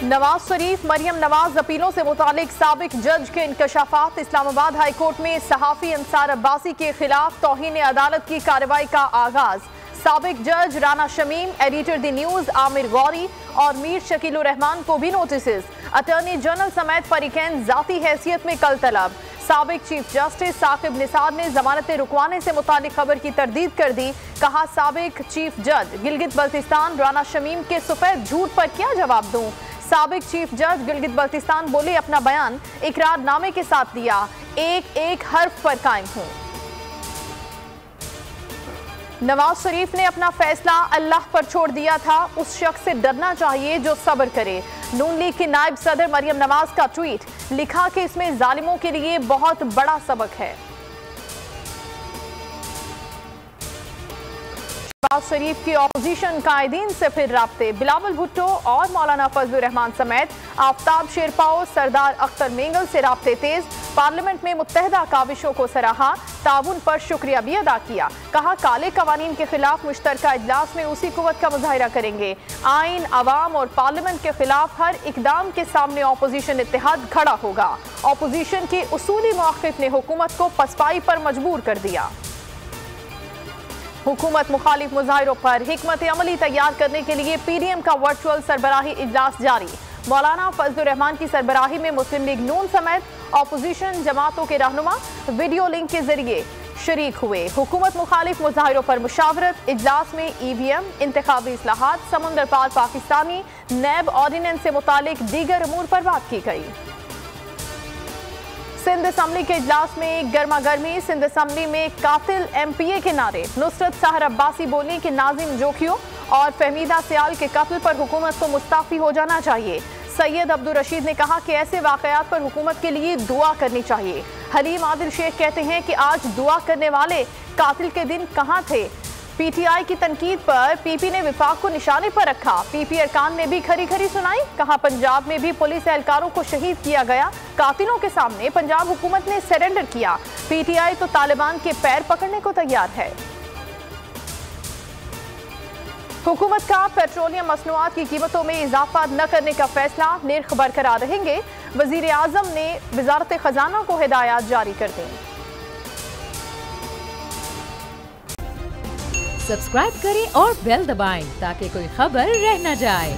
नवाज शरीफ मरियम नवाज अपीलों से मुतालिक साबिक जज के इंकशाफात। इस्लामाबाद हाई कोर्ट में सहाफ़ी अंसार अब्बासी के खिलाफ तौहीन अदालत की कार्रवाई का आगाज। साबिक जज Rana Shamim, editor the news Aamir Gauri और मीर शकीलुर रहमान को भी नोटिस। अटॉर्नी जनरल समेत फरीकैन जाती हैसियत में कल तलब। साबिक चीफ जस्टिस साकिब निसार ने जमानतें रुकवाने से मुतालिक खबर की तरदीद कर दी। कहा, साबिक चीफ जज गिलगित बल्तिस्तान राना शमीम के सफेद झूठ पर क्या जवाब दूं। साबिक चीफ जज गिलगित बल्तिस्तान बोले, अपना बयान इकरारनामे के साथ दिया, एक एक हर्फ पर कायम हूं। नवाज शरीफ ने अपना फैसला अल्लाह पर छोड़ दिया था, उस शख्स से डरना चाहिए जो सब्र करे। नून लीग की नायब सदर मरियम नवाज का ट्वीट, लिखा कि इसमें जालिमों के लिए बहुत बड़ा सबक है। नवाज शरीफ की ऑपोजिशन कायदीन से फिर राब्ते। बिलावल भुट्टो और मौलाना फजलुर रहमान समेत आफ्ताब शेरपाओ, सरदार अख्तर मेंगल से राब्ते तेज। पार्लियामेंट में मुत्तहदा काविशों को सराहा, ताउन पर शुक्रिया भी अदा किया। कहा, काले कवानीन के खिलाफ मुश्तरका इजलास में उसी कुव्वत का मुजाहिरा करेंगे। आइन, अवाम और पार्लियामेंट के खिलाफ हर इकदाम के सामने ऑपोजिशन इत्तेहाद खड़ा होगा। ऑपोजिशन के उसूली मौक़िफ़ ने हुकूमत को पसपाई पर मजबूर कर दिया। हुकूमत मुखालिफ मुजाहिरों पर हिकमत अमली तैयार करने के लिए पीडीएम का वर्चुअल सरबराही इजलास जारी। मौलाना फजलुर रहमान की सरबराही में मुस्लिम लीग नून समेत ऑपोजिशन जमातों के रहनुमा वीडियो लिंक के जरिए शरीक हुए। हुकूमत मुखालिफ मुजाहिरों पर मुशावरत। इजलास में ईवीएम, इंतखाबी इस्लाहात, समुंदर पार पाकिस्तानी, नैब ऑर्डिनेंस से मुतालिक दीगर अमूर पर बात की गई। सिंध असम्बली के इजलास में गर्मा गर्मी। सिंध असम्बली में कातिल एमपीए के नारे। नुसरत सहर अब्बासी बोली कि नाजिम जोखियों और फहमीदा सियाल के कत्ल पर हुकूमत को मुस्ताफी हो जाना चाहिए। सैयद अब्दुल रशीद ने कहा कि ऐसे वाकयात पर हुकूमत के लिए दुआ करनी चाहिए। हलीम आदिल शेख कहते हैं कि आज दुआ करने वाले कातिल के दिन कहाँ थे। पीटीआई की तनकीद पर पीपी ने विफाक को निशाने पर रखा। पीपी अरकान ने भी खरी खरी सुनाई। कहा, पंजाब में भी पुलिस एहलकारों को शहीद किया गया। कातिलों के सामने पंजाब हुकूमत ने सरेंडर किया। पीटीआई तो तालिबान के पैर पकड़ने को तैयार है। हुकूमत का पेट्रोलियम मसनूआत की कीमतों में इजाफा न करने का फैसला, निर्ख बरकरार रहेंगे। वजीर आजम ने वजारत खजाना को हिदायत जारी कर दी। सब्सक्राइब करें और बेल दबाएं ताकि कोई खबर रह न जाए।